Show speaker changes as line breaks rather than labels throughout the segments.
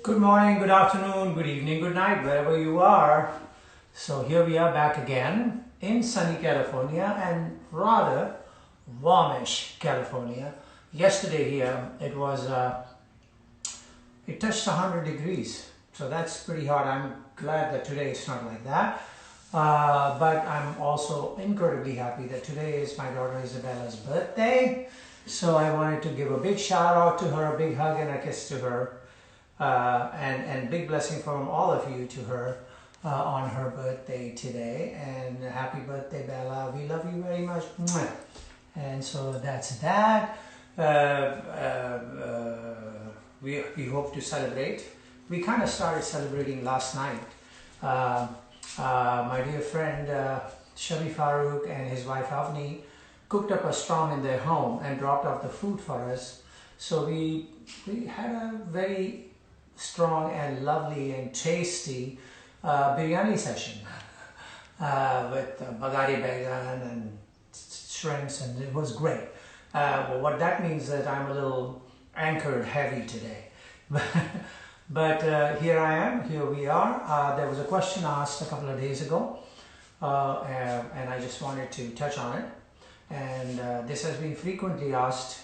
Good morning, good afternoon, good evening, good night, wherever you are. So here we are back again in sunny California and rather warmish California. Yesterday here it touched 100 degrees. So that's pretty hot. I'm glad that today it's not like that. But I'm also incredibly happy that today is my daughter Isabella's birthday. So I wanted to give a big shout out to her, a big hug and a kiss to her. And big blessing from all of you to her on her birthday today. And happy birthday, Bella. We love you very much. And so that's that. We hope to celebrate. We kind of started celebrating last night. My dear friend Shabi Farooq and his wife Avni cooked up a storm in their home and dropped off the food for us. So we had a very strong and lovely and tasty biryani session with bagari baigan and shrimps, and it was great. Well, what that means is that I'm a little anchored heavy today. But here I am, here we are. There was a question asked a couple of days ago and I just wanted to touch on it. And this has been frequently asked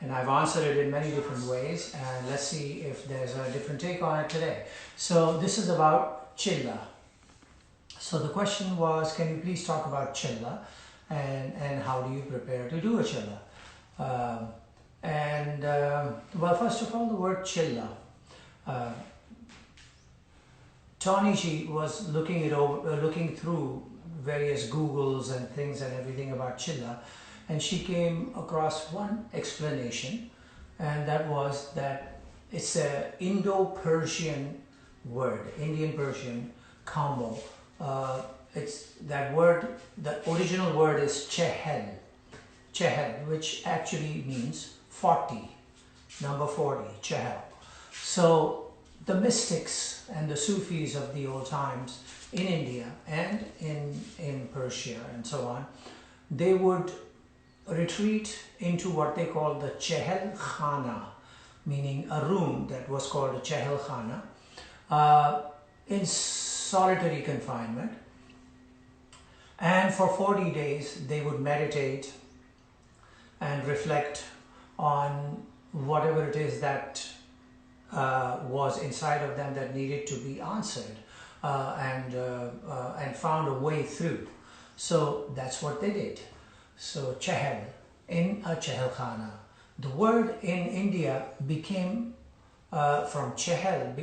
and I've answered it in many different ways, and let's see if there's a different take on it today. So this is about Chilla. So the question was, can you please talk about Chilla and how do you prepare to do a Chilla? Well, first of all, the word Chilla. Tony, she was looking through various Googles and things and everything about Chilla, and she came across one explanation, and that was that it's a Indo-Persian word, Indian-Persian combo. It's that word, the original word is chehel, which actually means 40, number 40, chehel. So the mystics and the Sufis of the old times in India and in Persia and so on, they would retreat into what they call the Chehel Khana, meaning a room that was called a Chehel Khana, in solitary confinement. And for 40 days they would meditate and reflect on whatever it is that was inside of them that needed to be answered and found a way through. So that's what they did. So Chehel, in a Chehel Khana. The word in India became from Chehel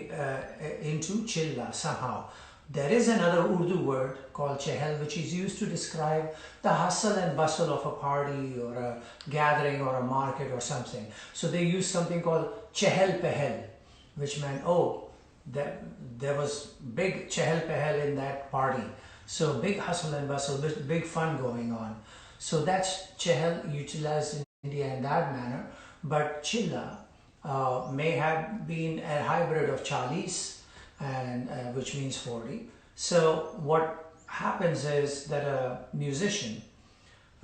into Chilla somehow. There is another Urdu word called Chehel, which is used to describe the hustle and bustle of a party or a gathering or a market or something. So they use something called Chehel Pehel, which meant, oh, there was big Chehel Pehel in that party. So big hustle and bustle, big fun going on. So that's Chehel utilized in India in that manner. But Chilla may have been a hybrid of Chalis, and which means 40. So what happens is that a musician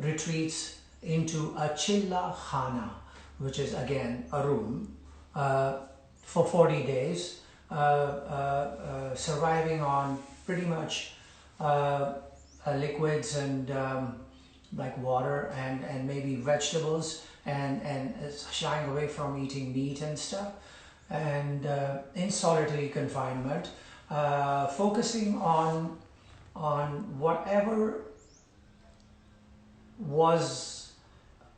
retreats into a Chilla Khana, which is again a room, for 40 days, surviving on pretty much liquids and like water and maybe vegetables and shying away from eating meat and stuff, and in solitary confinement, focusing on whatever was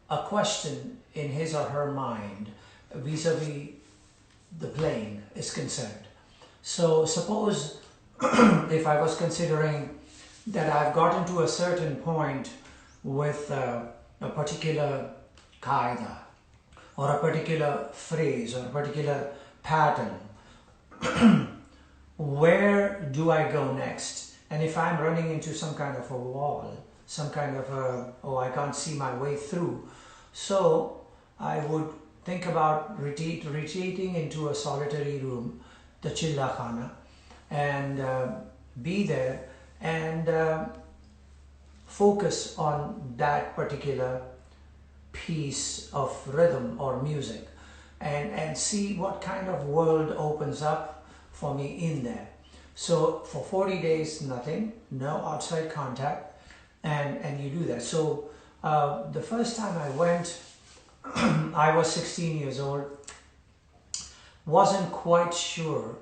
a question in his or her mind vis-a-vis the plane is concerned. So suppose if I was considering that I've gotten to a certain point with a particular qaida or a particular phrase or a particular pattern, where do I go next? And if I'm running into some kind of a wall, some kind of a, oh, I can't see my way through, so I would think about retreating into a solitary room, the Chilla Khana, and be there and focus on that particular piece of rhythm or music. and see what kind of world opens up for me in there. So for 40 days, nothing, no outside contact, and you do that. So the first time I went, I was 16 years old, wasn't quite sure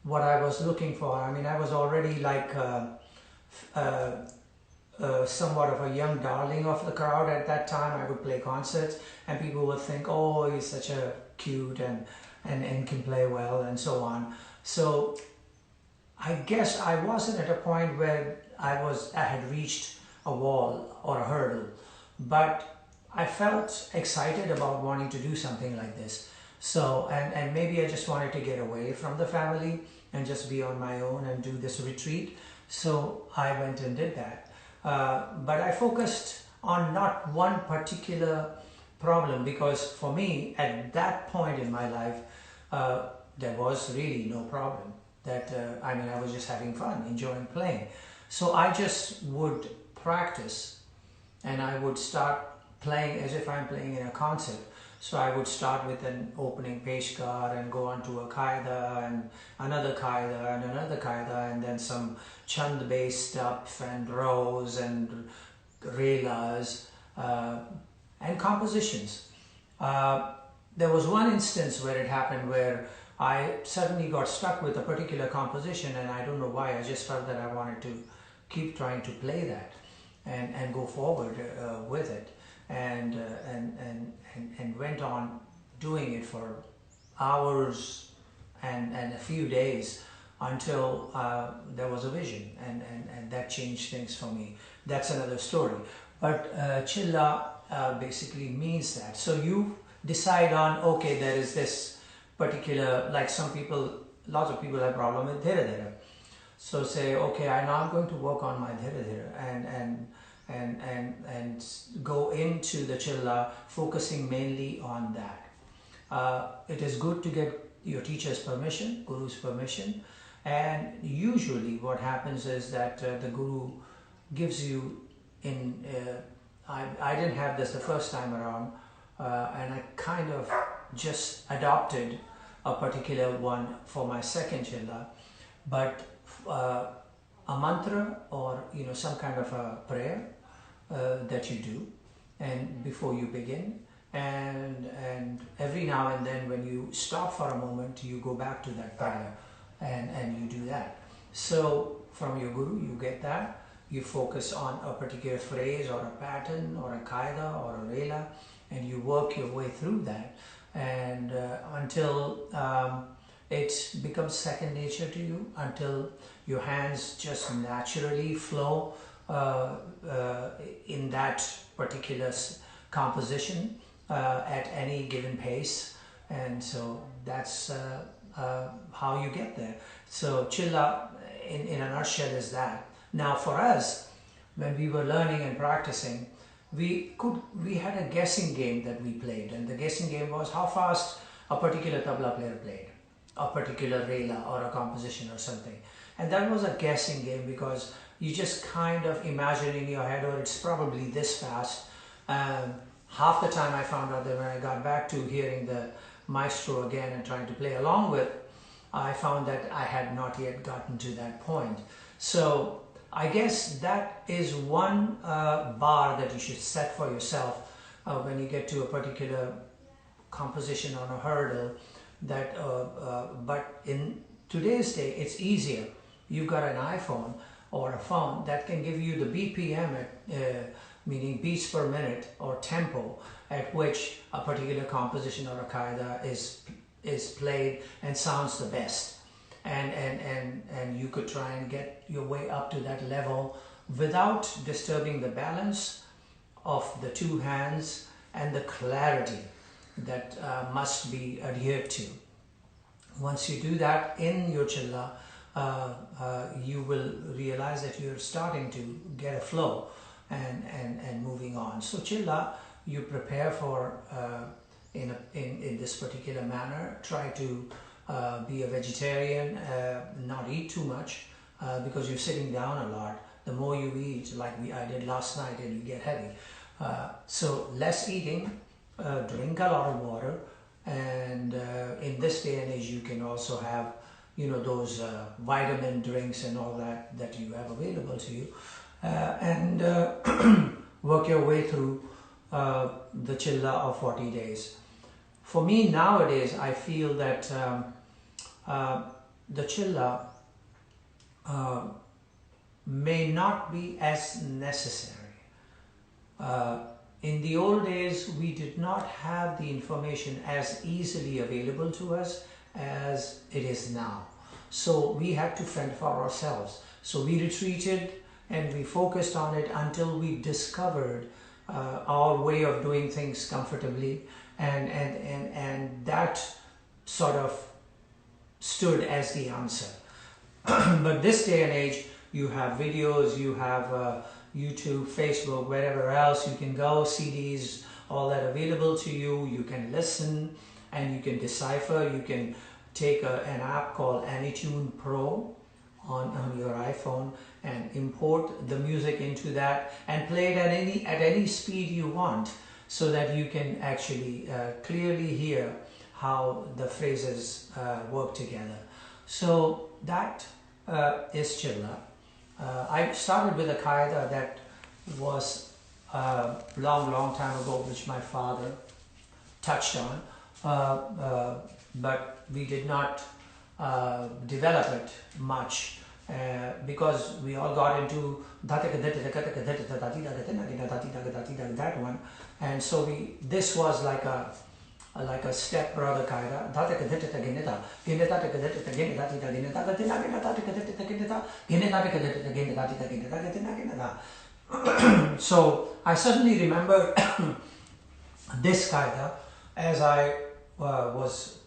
what I was looking for. I mean, I was already like somewhat of a young darling of the crowd at that time. I would play concerts and people would think, oh, he's such a cute and can play well and so on. So I guess I wasn't at a point where I had reached a wall or a hurdle, but I felt excited about wanting to do something like this. So, and maybe I just wanted to get away from the family and just be on my own and do this retreat. So I went and did that. But I focused on not one particular problem, because for me, at that point in my life, there was really no problem. I mean, I was just having fun, enjoying playing. So I just would practice and I would start playing as if I'm playing in a concert. So I would start with an opening peshkar and go on to a qaida and another qaida and another qaida, and then some chand based stuff and rows and relas and compositions. There was one instance where it happened where I suddenly got stuck with a particular composition, and I don't know why. I just felt that I wanted to keep trying to play that and go forward with it. And went on doing it for hours and a few days until there was a vision, and that changed things for me. That's another story. But Chilla basically means that. So you decide on, okay, there is this particular, like some people, lots of people have problem with dhira dhira. So say, okay, I know I'm going to work on my dhira dhira and go into the Chilla, focusing mainly on that. It is good to get your teacher's permission, guru's permission, and usually what happens is that the guru gives you I didn't have this the first time around, and I kind of just adopted a particular one for my second Chilla, but a mantra or some kind of a prayer that you do and before you begin, and every now and then when you stop for a moment, you go back to that prayer and you do that. So from your guru you get that, you focus on a particular phrase or a pattern or a qaida or a rela, and you work your way through that, and until it becomes second nature to you, until your hands just naturally flow in that particular composition at any given pace. And so that's how you get there. So Chilla in a nutshell is that. Now for us, when we were learning and practicing, we had a guessing game that we played, and the guessing game was how fast a particular tabla player played a particular rela or a composition or something. And that was a guessing game, because you just kind of imagine in your head, oh, it's probably this fast. Half the time I found out that when I got back to hearing the maestro again and trying to play along with, I found that I had not yet gotten to that point. So I guess that is one bar that you should set for yourself when you get to a particular composition on a hurdle. That, but in today's day, it's easier. You've got an iPhone or a phone that can give you the BPM, meaning beats per minute or tempo, at which a particular composition or a qaida is played and sounds the best. And you could try and get your way up to that level without disturbing the balance of the two hands and the clarity that must be adhered to. Once you do that in your Chilla, you will realize that you're starting to get a flow and moving on. So Chilla, you prepare for in this particular manner. Try to be a vegetarian, not eat too much, because you're sitting down a lot. The more you eat, like I did last night, and you get heavy. So less eating, drink a lot of water, And in this day and age, you can also have, those vitamin drinks and all that you have available to you, and work your way through the Chilla of 40 days. For me nowadays, I feel that the Chilla may not be as necessary. In the old days, we did not have the information as easily available to us as it is now. So we had to fend for ourselves. So we retreated and we focused on it until we discovered our way of doing things comfortably, and that sort of stood as the answer. But this day and age, you have videos, you have YouTube, Facebook, wherever else you can go, CDs, all that available to you. You can listen and you can decipher. You can take an app called AnyTune Pro on your iPhone and import the music into that and play it at any speed you want, so that you can actually clearly hear how the phrases work together. So that is Chilla. I started with a qaida that was long time ago, which my father touched on, but we did not develop it much because we all got into that one, and so this was like a step brother qaida. So I suddenly remember this qaida as I was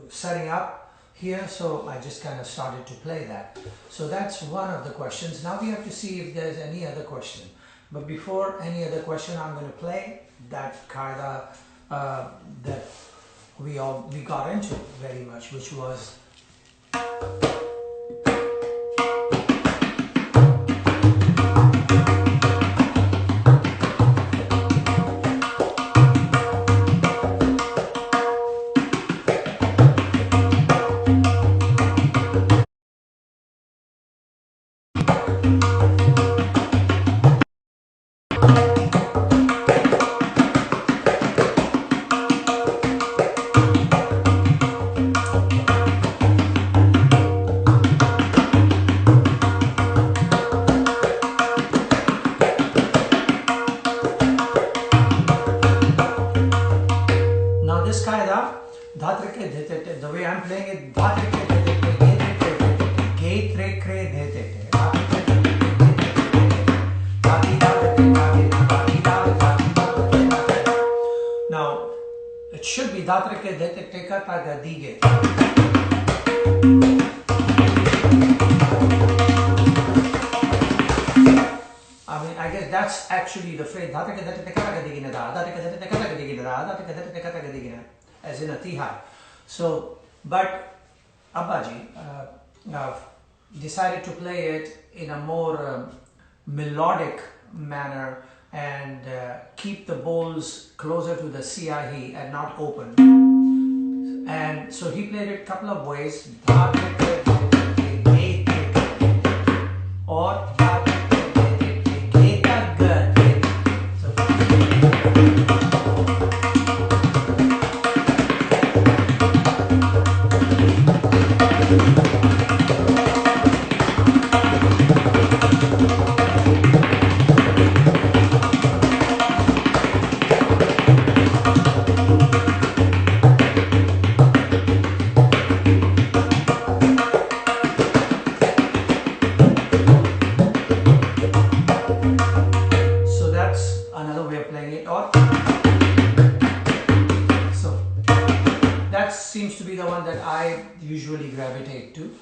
setting up here, so I just kind of started to play that. So that's one of the questions. Now we have to see if there's any other question. But before any other question, I'm going to play that qaida that we got into very much, which was the way I'm playing it. Now it should be I mean, I guess that's actually the phrase as in a tihai. So, but Abbaji decided to play it in a more melodic manner and keep the bowls closer to the siahi and not open. And so he played it a couple of ways, or seems to be the one that I usually gravitate to.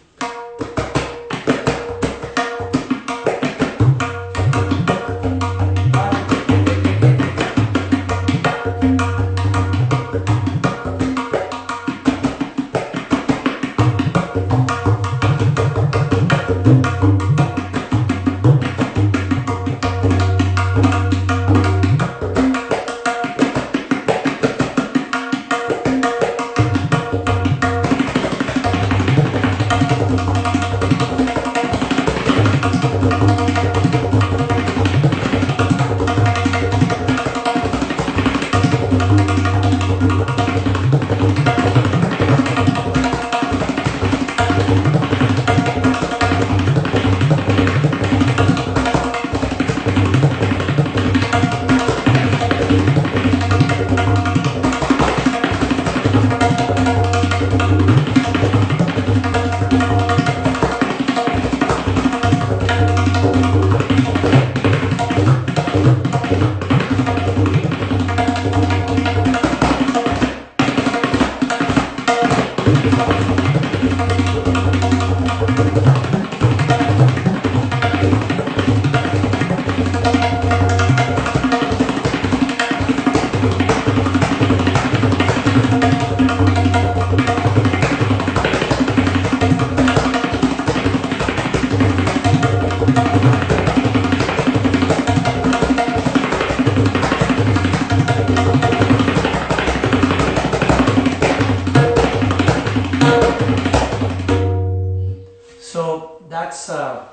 So that's the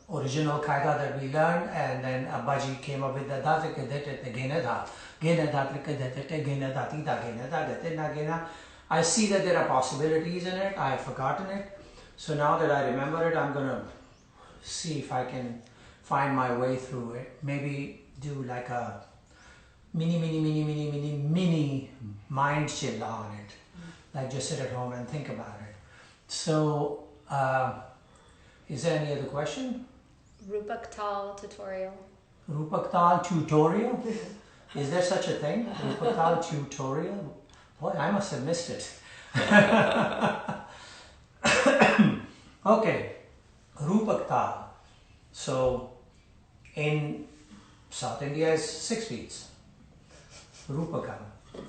original qaida that we learned, and then Abbaji came up with the I see that there are possibilities in it. I have forgotten it. So now that I remember it, I'm going to see if I can find my way through it. Maybe do like a mini mind chilla on it. Like just sit at home and think about it. So, is there any other question?
Rupak Taal tutorial.
Rupak Taal tutorial? Is there such a thing? Rupak Taal tutorial? Boy, I must have missed it. Okay, Rupak Taal. So, in South India is 6 beats. Rupakam.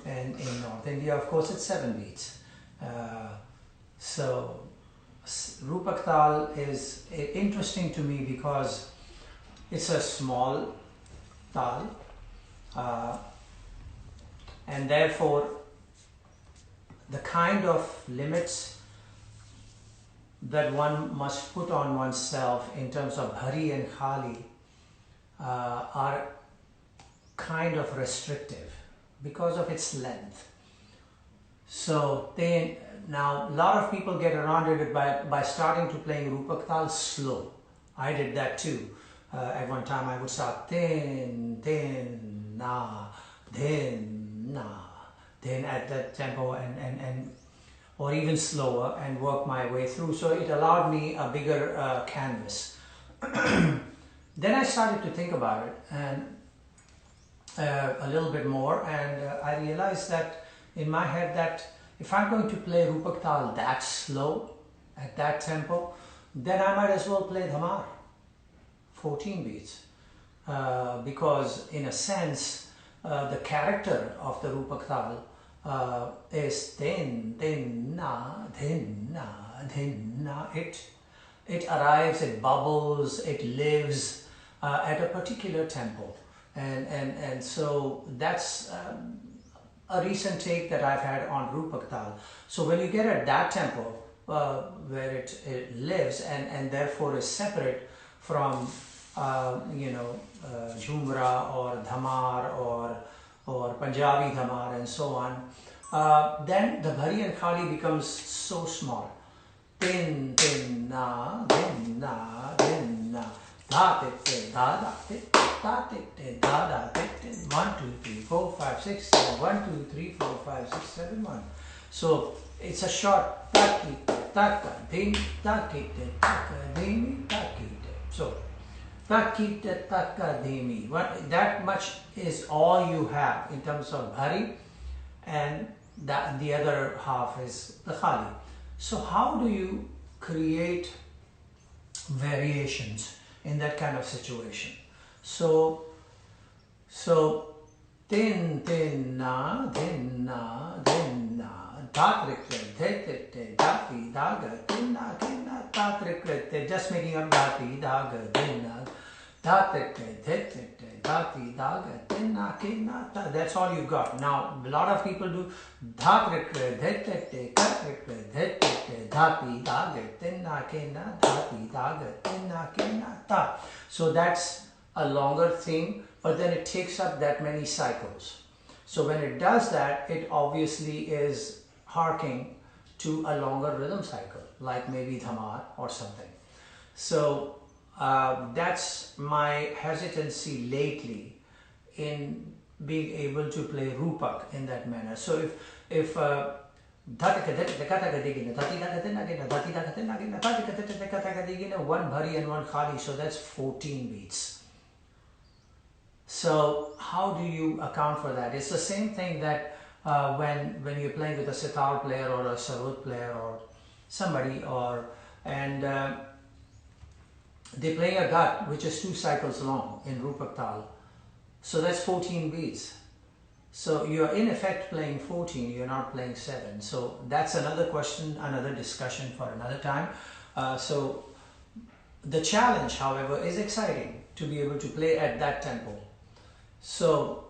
And in North India, of course, it's 7 beats. So Rupak Taal is interesting to me because it's a small tal, and therefore the kind of limits that one must put on oneself in terms of bhari and khali are kind of restrictive because of its length. So now a lot of people get around it by starting to playing Rupak Taal slow. I did that too. At one time I would start din, na, then at that tempo and or even slower and work my way through. So it allowed me a bigger canvas. Then I started to think about it and a little bit more, and I realized that in my head that if I'm going to play Rupak Taal that slow at that tempo, then I might as well play Dhamar 14 beats, because in a sense the character of the Rupak Taal is din na. It arrives, it bubbles, it lives at a particular tempo, and so that's a recent take that I've had on Rupak Taal. So when you get at that tempo where it lives and therefore is separate from Jhumra or Dhamar or Punjabi Dhamar and so on, then the Bhari and Khali becomes so small. Din na, din na, din na. Da da da da da da 1 2 3 4 5 6 7 1 2 3 4 5 6 7 1. So it's a short taki taka ding taki taka ding taki. So taki taka ding. That much is all you have in terms of bhari, and that the other half is the khali. So how do you create variations in that kind of situation? So din na tatrikte dati daga din na tatrikte, just making up dati daga din na tatrikte dati daga din na. That's all you got. Now a lot of people do dhatrikte dati daga din na dati daga din na ta. So that's a longer thing, but then it takes up that many cycles. So when it does that, it obviously is harking to a longer rhythm cycle, like maybe Dhamar or something. So that's my hesitancy lately in being able to play Rupak in that manner. So if one bhari and one khali, so that's 14 beats. So how do you account for that? It's the same thing that when you're playing with a sitar player or a sarod player or somebody, and they play a gut which is 2 cycles long in Rupak Taal. So that's 14 beats. So you're in effect playing 14, you're not playing 7. So that's another question, another discussion for another time. So the challenge, however, is exciting to be able to play at that tempo. So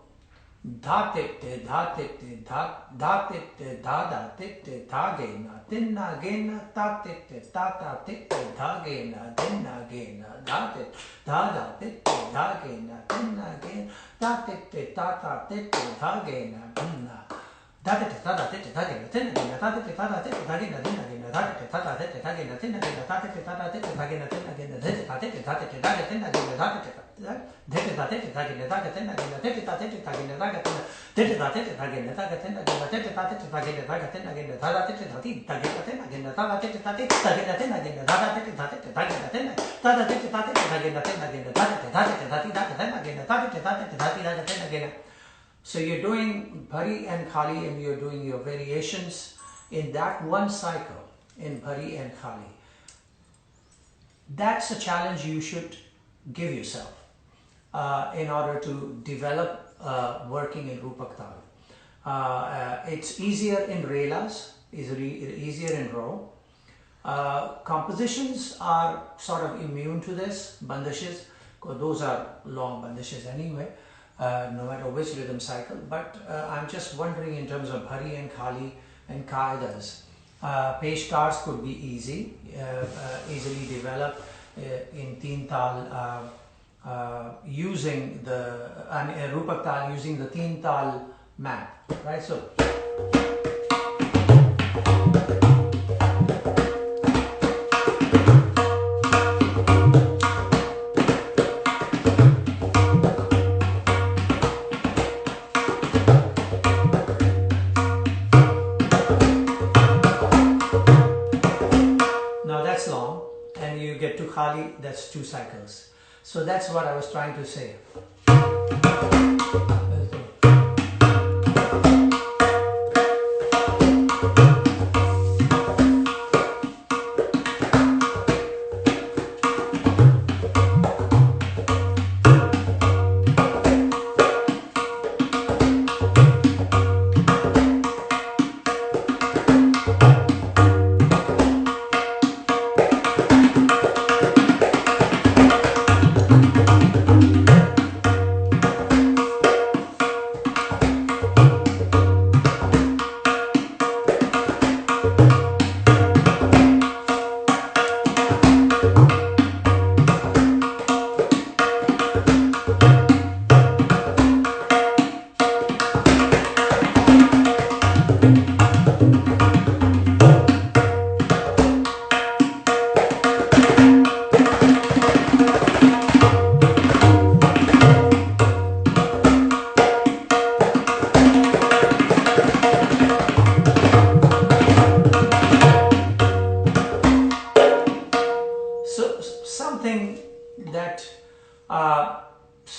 Dha tit te dha tit te dha tit te dha da tit te dha ge na din na ge na ta tit te ta ta tit te dha ge na din na ge na dha tit dha da tit te dha ge na din na ge ta tit te ta ta tit te dha ge na din na dha tit te ta ta tit te dha ge na din na ge na ta tit te ta ta tit te dha ge na din na ge na dha tit te ta ta tit te dha ge na din na ge na ta tit te ta ta tit te dha ge na din na ge na dha tit te ta tit te dha tit te dha ge din na ge na dha tit te Dete da dete da gene da gete na gene dete da dete da gene da gete na dete da dete da gene da gete na gene dete da dete da gene da gete na gene da da dete da ti da gete na gene da da dete da ti da gene na gene da da dete da dete da gene na da da dete da dete da gene na gene da dete da dete da ti da gete na gene da dete da dete da ti da gete na gene. So you're doing Bhari and Khali and you're doing your variations in that one cycle in Bhari and Khali. That's a challenge you should give yourself. In order to develop working in Rupak Taal. It's easier in Relas, easier in Ro. Compositions are sort of immune to this, bandishes, because those are long bandishes anyway, no matter which rhythm cycle. But I'm just wondering in terms of Bhari and Khali and Qaidas. Peshkars could be easy, easily developed in Teen Taal. Using the Rupak Taal using the Teen Taal map, right? So now that's long, and you get to Khali, that's 2 cycles. So that's what I was trying to say.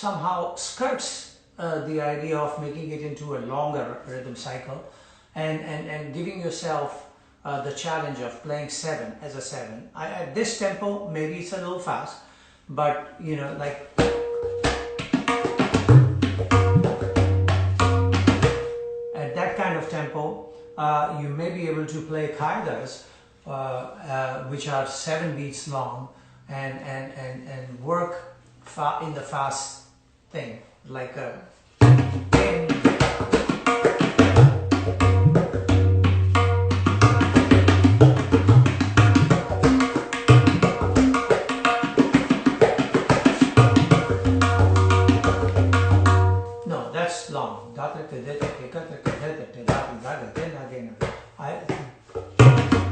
somehow skirts the idea of making it into a longer rhythm cycle and giving yourself the challenge of playing 7 as a 7. At this tempo, maybe it's a little fast, but you know, like at that kind of tempo, you may be able to play qaidas, which are 7 beats long, and work in the fast thing, like a no, that's long.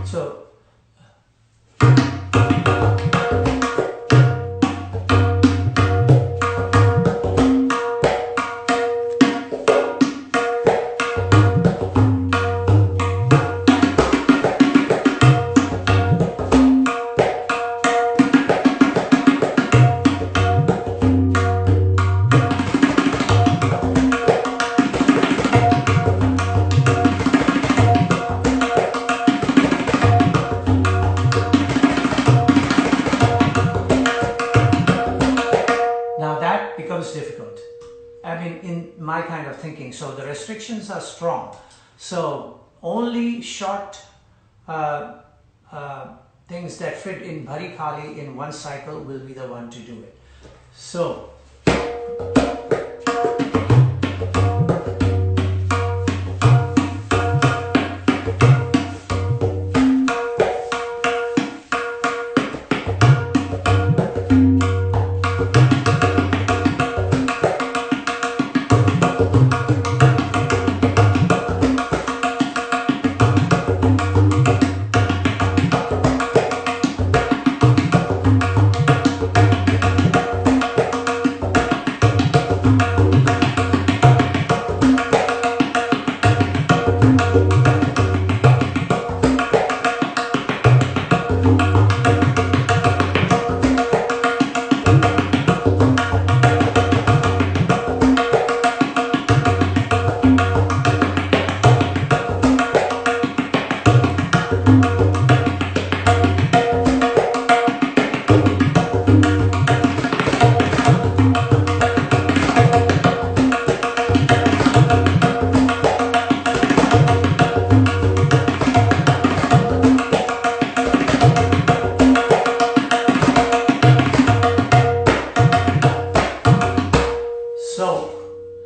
So becomes difficult. I mean, in my kind of thinking, so the restrictions are strong. So only short things that fit in Bhari Khali in one cycle will be the one to do it. So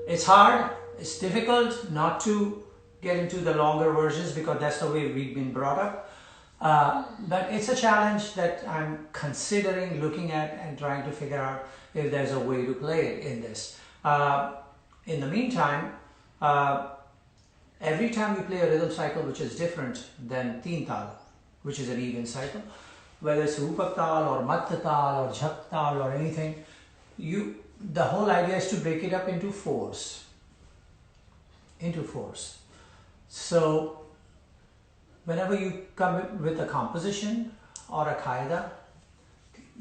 It's hard, it's difficult not to get into the longer versions because that's the way we've been brought up. But it's a challenge that I'm considering looking at and trying to figure out if there's a way to play it in this. In the meantime, every time you play a rhythm cycle which is different than Teen Taal, which is an even cycle, whether it's Rupak Taal or Madhya Taal or Jhak Taal or anything, the whole idea is to break it up into fours. So whenever you come with a composition or a qaida,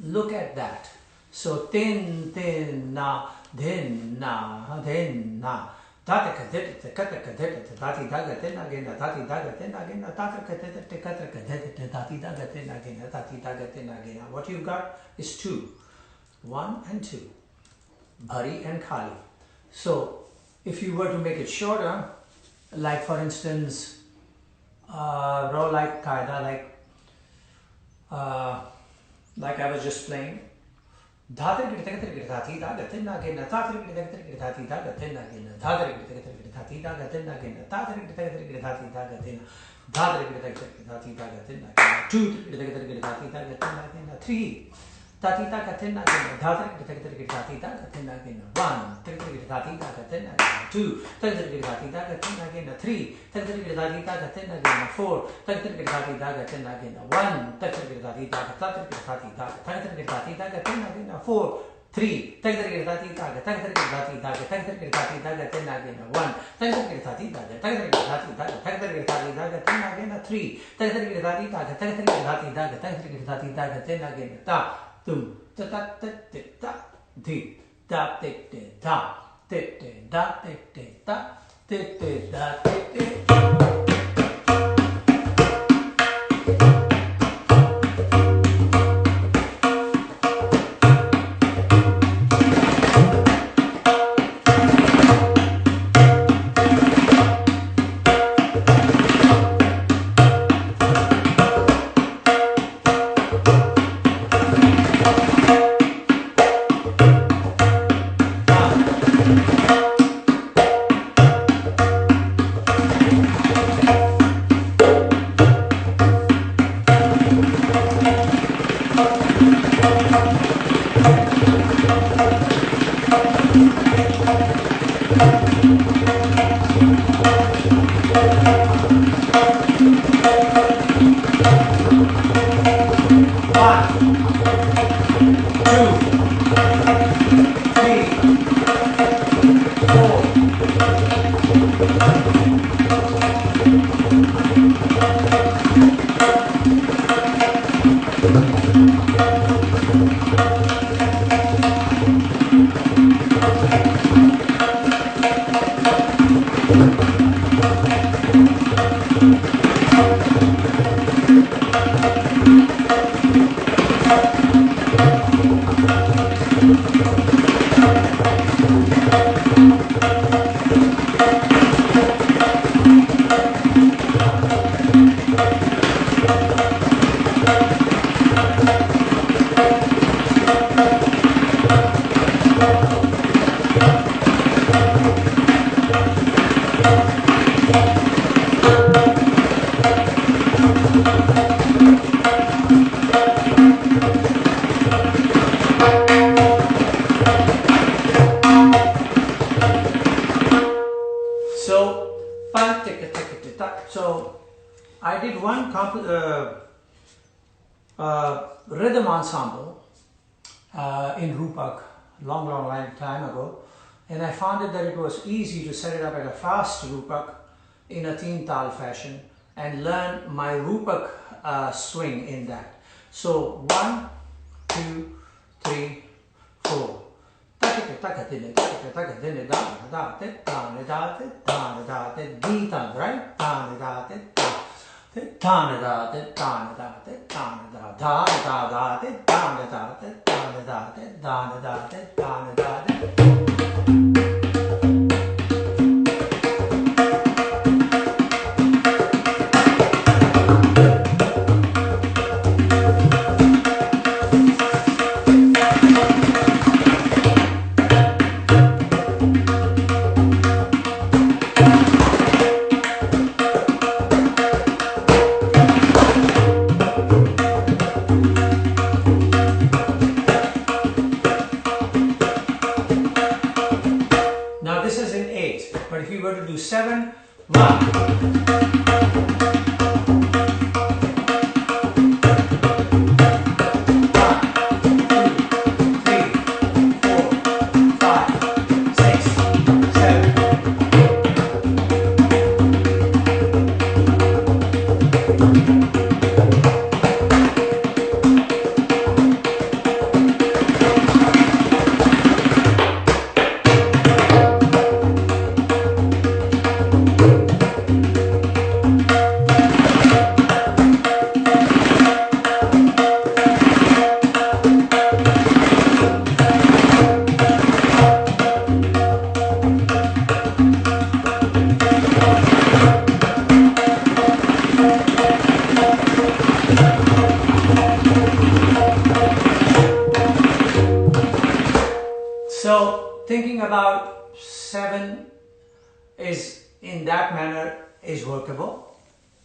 look at that. So tin, tin, na, din, na, din, na. Tati kadit, kata kadit, tati daga tin again, tati daga tin again, tati kadit, kata kadit, tati daga tin again, tati daga tin again. What you've got is two. 1 and 2. Bhari and Khali. So if you were to make it shorter, like for instance, raw like qaida, like I was just playing. Three. Tatita katina gina, Tatita katina gina, 1, Tatita katina gina, 2, Tatita katina gina, 3, Tatita katina gina, 4, Tatita katina gina, 1, Tatita katina gina, 4, 3, Tatita katina gina, 1, Tatita Tum ta ta ta ta ti da ti ti da ti ti da ti ti da ti ti da ti ti. So I did one rhythm ensemble in Rupak long time ago, and I found it that it was easy to set it up at a fast Rupak in a Teen Taal fashion and learn my Rupak swing in that. So 1, 2, 3, 4. Right? Now this is in 8, but if you were to do 7, 1. So thinking about 7 is in that manner is workable.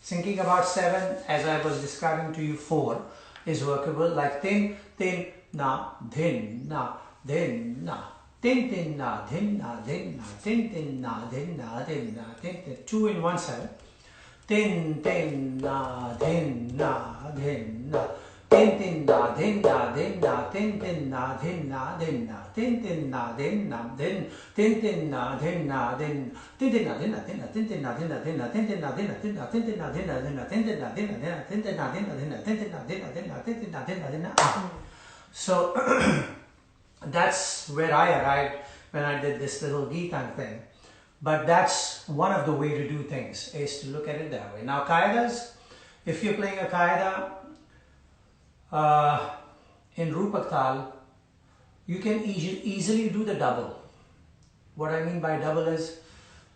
Thinking about 7, as I was describing to you, 4 is workable, like tin, tin, na, din, na, din, na, tin, tin, na, din, na, din, na, tin, tin, na, din, na, din, na, tin, tin. 2 in 1 7. Tin, tin, na, din, na, din, na. Tin tin na din na din na tin tin na din na din na tin tin na din na din tin tin na din na din tin tin na din na din na tin tin na din na din na tin tin na din na din na tin tin na din na din na tin tin na din na din na tin tin na din na din na tin tin na din na din na tin tin na din na din na. So that's where I arrived when I did this little Geetan thing. But that's one of the way to do things, is to look at it that way. Now Qaidas, if you're playing a Qaida in Rupak Taal, you can easily do the double. What I mean by double is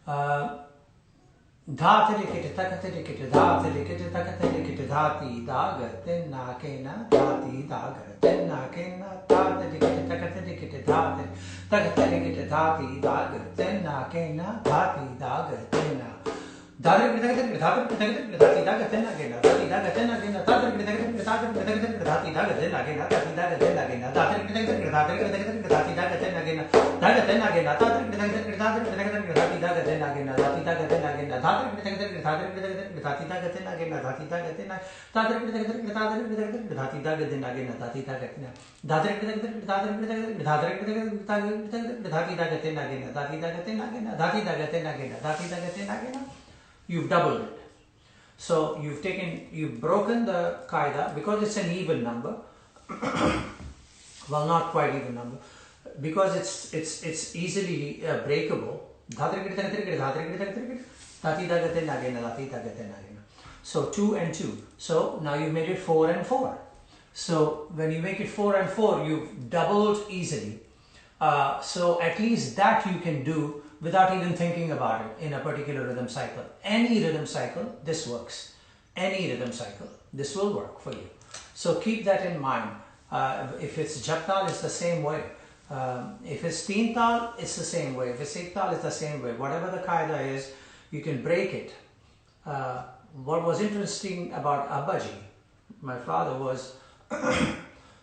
dha terikit takat terikit dha terikit takat terikit dhati daga tenna kena dhati daga tenna kena dha terikit takat terikit dhati takat terikit dhati daga tenna kena dhati daga tenna. Dadar kita dhati daga tenna kena dhati daga tenna kena dadar kita dhati daga tenna kena dhati daga tenna kena dadar kita dhati daga tenna kena daga tenna kena dadar kita dhati daga tenna kena dhati daga tenna kena dadar kita dhati daga tenna kena dhati daga tenna dadar kita dhati daga tenna kena dhati daga tenna dadar kita dhati daga tenna kena dhati daga tenna kena dhati daga tenna kena dhati daga tenna kena. You've doubled it. So you've broken the qaida because it's an even number. Well, not quite even number, because it's easily breakable. So 2 and 2. So now you made it 4 and 4. So when you make it 4 and 4, you've doubled easily. So at least that you can do without even thinking about it in a particular rhythm cycle. Any rhythm cycle, this works. Any rhythm cycle, this will work for you. So keep that in mind. If it's Jap Taal, it's the same way. If it's Teen Taal, it's the same way. If it's Ek Taal, it's the same way. Whatever the qaida is, you can break it. What was interesting about Abbaji, my father, was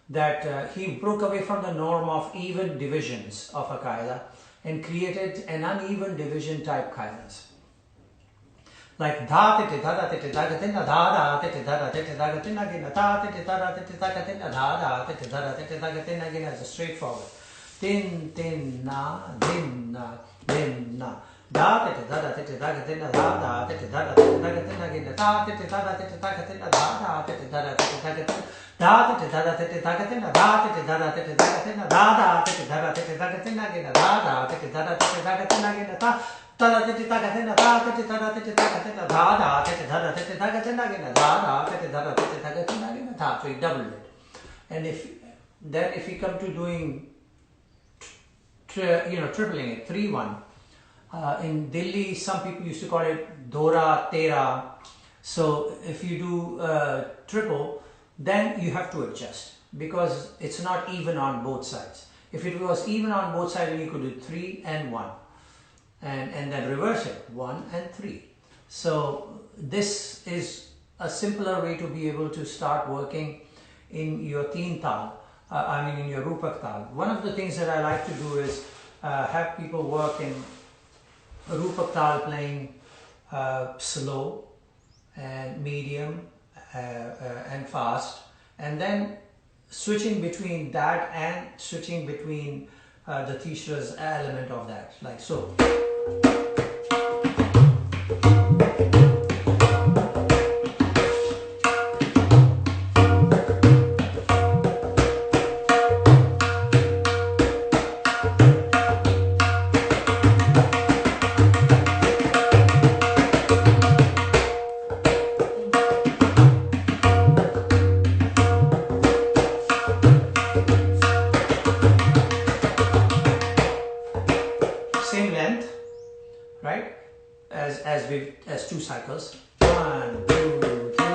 that he broke away from the norm of even divisions of a qaida and created an uneven division type qaidas. Like dha te dha te dha te na dha te dha te dha te na gina dha te dha te na dha te dha te na gina is straightforward. Tin tin na din na dha te dha te na dha te dha te na gina dha te dha te na dha te dha te na dha te dha te na dha te dha te na dha te dha te na gina dha te dha te na gina tada tete taka tena ta tete tada tete taka tena dha dha tete tada tete taka tena gena dha dha tete tada tete taka tena gena tha. So he doubled it. And if you come to doing tripling it, 3-1. In Delhi, some people used to call it Dora Tera. So if you do triple, then you have to adjust because it's not even on both sides. If it was even on both sides, then you could do 3 and 1, and then reverse it, 1 and 3. So this is a simpler way to be able to start working in your Teen Taal. In your Rupak Taal. One of the things that I like to do is have people work in Rupak Taal playing slow and medium and fast, and then switching between that and switching between the Tishra's element of that, like so. Same length, right? As 2 cycles. 1, 2, 3.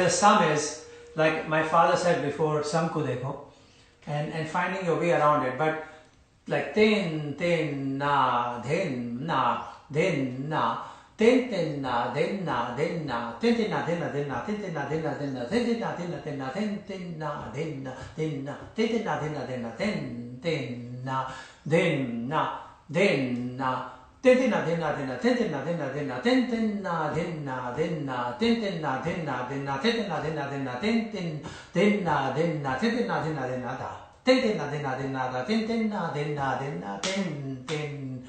Sum is, like my father said before, sum ko dekho, and finding your way around it. But like tin na, din na, din na, tin na, din na, din na, tin na, din na, din na, tin na, din na, din na, tin na, din na, din na, tin na, din na, din na, tin na, din na, din na, tin na, din na, din na. Tinna dinna dinna tinna dinna dinna tinna dinna dinna tinna dinna dinna tinna dinna dinna tintin dinna dinna tinna dinna dinna da tinna dinna dinna da tinna dinna dinna tin.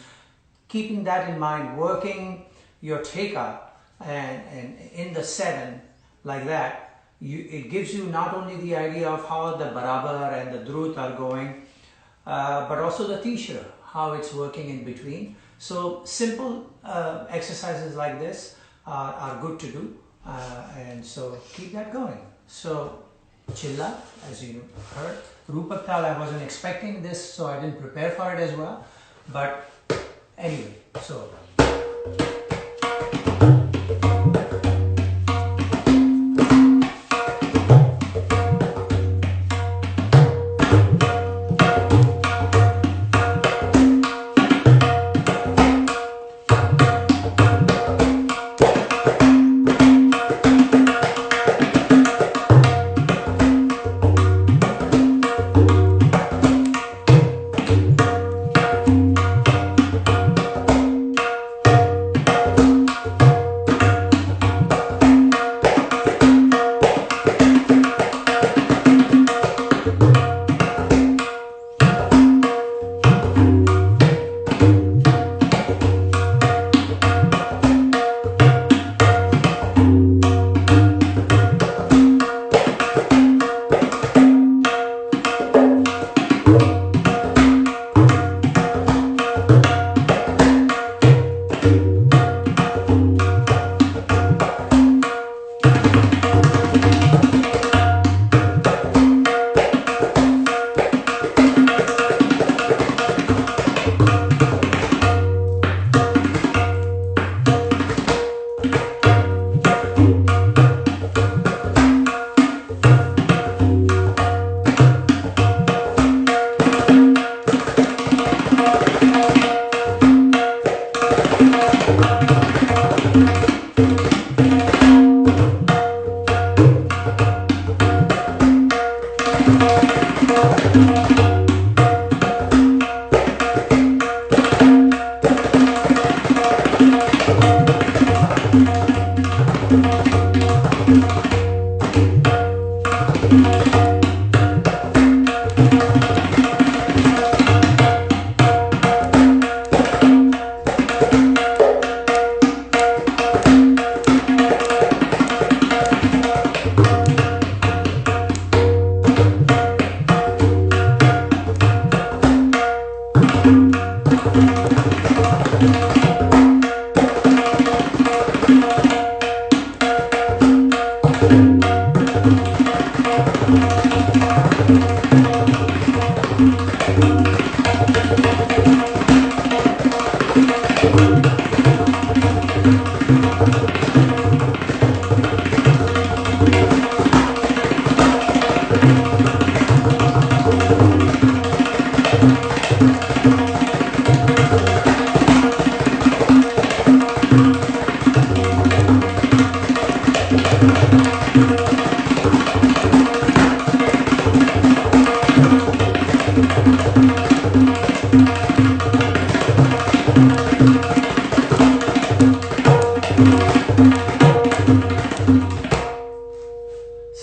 Keeping that in mind, working your theka and in the 7 like that, it gives you not only the idea of how the barabar and the drut are going, but also the tishra, how it's working in between. So simple exercises like this are good to do, and so keep that going. So Chilla, as you heard, Rupak Taal, I wasn't expecting this, so I didn't prepare for it as well. But anyway, so.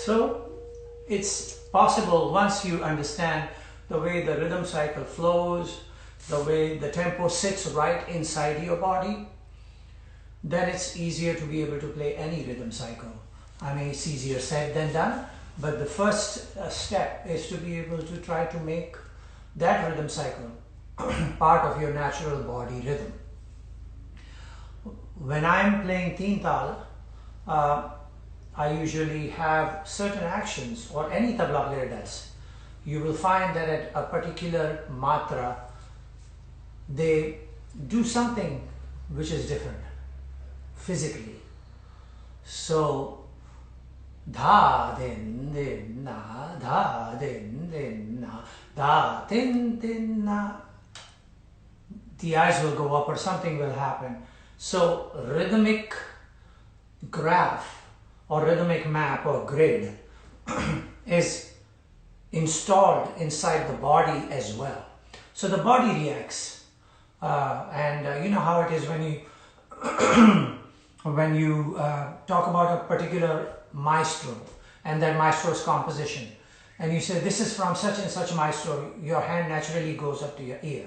So it's possible, once you understand the way the rhythm cycle flows, the way the tempo sits right inside your body, then it's easier to be able to play any rhythm cycle. I mean, it's easier said than done, but the first step is to be able to try to make that rhythm cycle part of your natural body rhythm. When I'm playing Teen Taal, I usually have certain actions, or any tabla player does. You will find that at a particular matra, they do something which is different physically. So, dha din din na, dha din din na, dha din din na. The eyes will go up or something will happen. So, rhythmic graph or rhythmic map or grid is installed inside the body as well. So the body reacts, and you know how it is when you when you talk about a particular maestro and that maestro's composition, and you say this is from such and such maestro, your hand naturally goes up to your ear,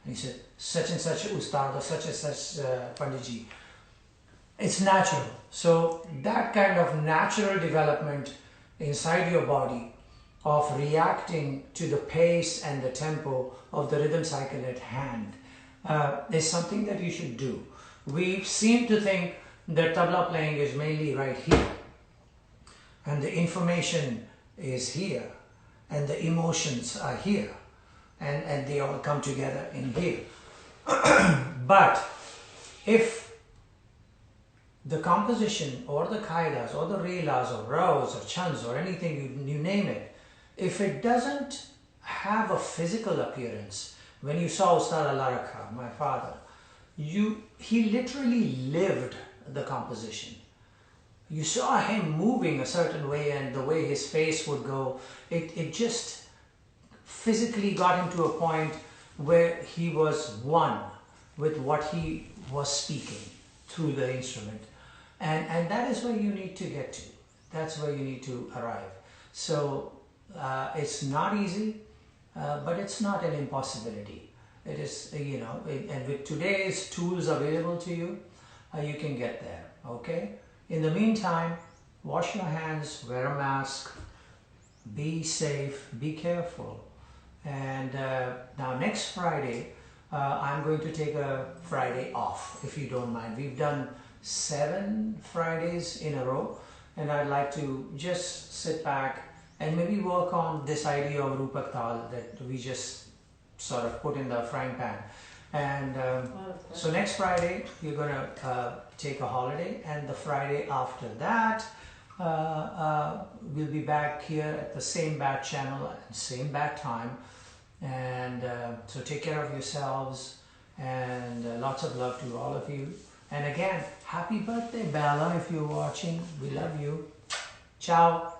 and you say such and such Ustad or such and such Panditji. It's natural. So that kind of natural development inside your body of reacting to the pace and the tempo of the rhythm cycle at hand is something that you should do. We seem to think that tabla playing is mainly right here, and the information is here, and the emotions are here, and they all come together in here. But if the composition or the kaidas or the relas or raws or chans or anything, you name it, if it doesn't have a physical appearance, when you saw Ustad Alaraka, my father, he literally lived the composition. You saw him moving a certain way, and the way his face would go, it just physically got him to a point where he was one with what he was speaking through the instrument. And that is where you need to get to. That's where you need to arrive. So it's not easy, but it's not an impossibility. It is, and with today's tools available to you, you can get there, okay? In the meantime, wash your hands, wear a mask, be safe, be careful. And now next Friday, I'm going to take a Friday off, if you don't mind. We've done 7 Fridays in a row, and I'd like to just sit back and maybe work on this idea of Rupak Taal that we just sort of put in the frying pan. And so next Friday you're gonna take a holiday, and the Friday after that we'll be back here at the same bat channel at same bat time. And so take care of yourselves, and lots of love to all of you. And again, happy birthday, Bella, if you're watching. We love you. Ciao.